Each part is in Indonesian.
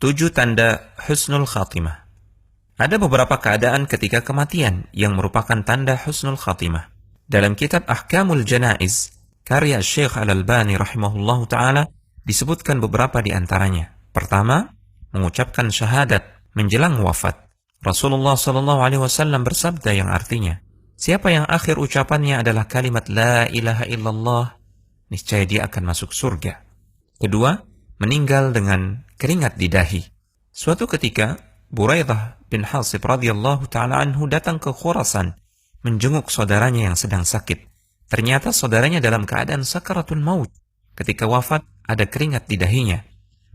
7 tanda husnul khatimah. Ada beberapa keadaan ketika kematian yang merupakan tanda husnul khatimah. Dalam kitab Ahkamul Janaiz, karya Syekh Al-Albani rahimahullahu ta'ala, disebutkan beberapa di antaranya. Pertama, mengucapkan syahadat menjelang wafat. Rasulullah SAW bersabda yang artinya, siapa yang akhir ucapannya adalah kalimat La ilaha illallah, niscaya dia akan masuk surga. Kedua, meninggal dengan keringat di dahi. Suatu ketika, Buraidah bin Hasib radhiyallahu ta'ala anhu datang ke Khurasan, menjenguk saudaranya yang sedang sakit. Ternyata saudaranya dalam keadaan sakaratul maut. Ketika wafat, ada keringat di dahinya.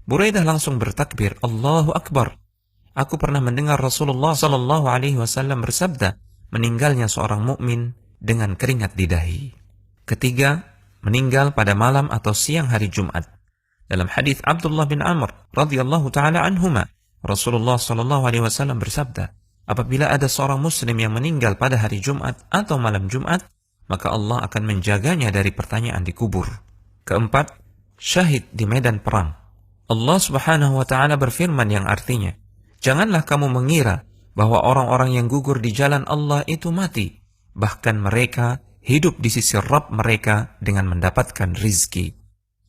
Buraidah langsung bertakbir, Allahu Akbar. Aku pernah mendengar Rasulullah SAW bersabda, meninggalnya seorang mukmin dengan keringat di dahi. Ketiga, meninggal pada malam atau siang hari Jumat. Dalam hadis Abdullah bin Amr radhiyallahu taala anhuma, Rasulullah SAW bersabda, apabila ada seorang muslim yang meninggal pada hari Jumat atau malam Jumat, maka Allah akan menjaganya dari pertanyaan di kubur. Keempat, syahid di medan perang. Allah Subhanahu wa taala berfirman yang artinya, janganlah kamu mengira bahwa orang-orang yang gugur di jalan Allah itu mati, bahkan mereka hidup di sisi Rabb mereka dengan mendapatkan rizki.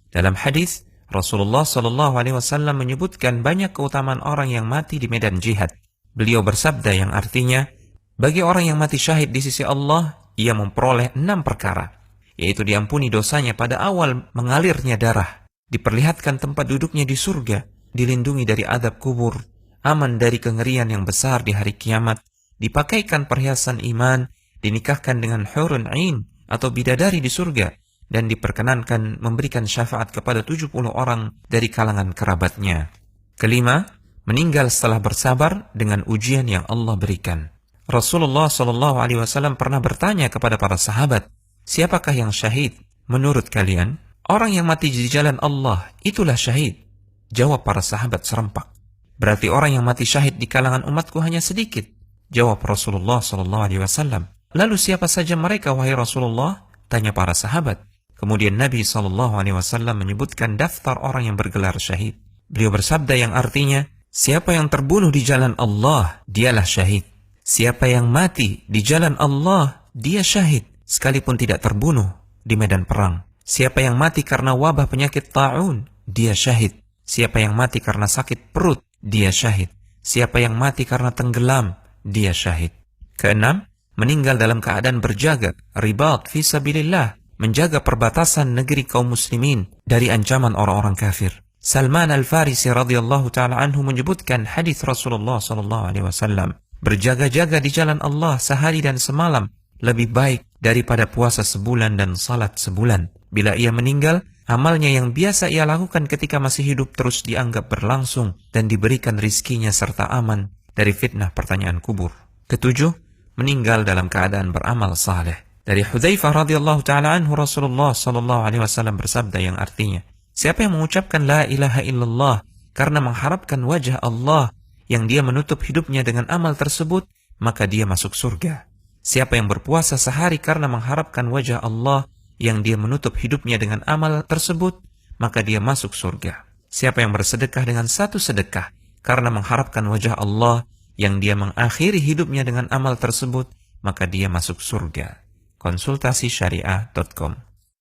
Dalam hadis, Rasulullah SAW menyebutkan banyak keutamaan orang yang mati di medan jihad. Beliau bersabda yang artinya, bagi orang yang mati syahid di sisi Allah, ia memperoleh 6 perkara, yaitu diampuni dosanya pada awal mengalirnya darah, diperlihatkan tempat duduknya di surga, dilindungi dari azab kubur, aman dari kengerian yang besar di hari kiamat, dipakaikan perhiasan iman, dinikahkan dengan hurun ain atau bidadari di surga, dan diperkenankan memberikan syafaat kepada 70 orang dari kalangan kerabatnya. Kelima, meninggal setelah bersabar dengan ujian yang Allah berikan. Rasulullah SAW pernah bertanya kepada para sahabat, siapakah yang syahid? Menurut kalian, orang yang mati di jalan Allah, itulah syahid. Jawab para sahabat serempak. Berarti orang yang mati syahid di kalangan umatku hanya sedikit. Jawab Rasulullah SAW. Lalu siapa saja mereka, wahai Rasulullah? Tanya para sahabat. Kemudian Nabi SAW menyebutkan daftar orang yang bergelar syahid. Beliau bersabda yang artinya, siapa yang terbunuh di jalan Allah, dialah syahid. Siapa yang mati di jalan Allah, dia syahid, sekalipun tidak terbunuh di medan perang. Siapa yang mati karena wabah penyakit ta'un, dia syahid. Siapa yang mati karena sakit perut, dia syahid. Siapa yang mati karena tenggelam, dia syahid. Keenam, meninggal dalam keadaan berjaga, ribat fi sabilillah, menjaga perbatasan negeri kaum muslimin dari ancaman orang-orang kafir. Salman Al-Farisi radhiyallahu ta'ala anhu menyebutkan hadis Rasulullah SAW, berjaga-jaga di jalan Allah sehari dan semalam lebih baik daripada puasa sebulan dan salat sebulan. Bila ia meninggal, amalnya yang biasa ia lakukan ketika masih hidup terus dianggap berlangsung dan diberikan rizkinya serta aman dari fitnah pertanyaan kubur. Ketujuh, meninggal dalam keadaan beramal saleh. Dari Hudzaifah radhiyallahu ta'ala anhu, Rasulullah SAW bersabda yang artinya, siapa yang mengucapkan la ilaha illallah karena mengharapkan wajah Allah yang dia menutup hidupnya dengan amal tersebut, maka dia masuk surga. Siapa yang berpuasa sehari karena mengharapkan wajah Allah yang dia menutup hidupnya dengan amal tersebut, maka dia masuk surga. Siapa yang bersedekah dengan satu sedekah karena mengharapkan wajah Allah yang dia mengakhiri hidupnya dengan amal tersebut, maka dia masuk surga. Konsultasi syariah.com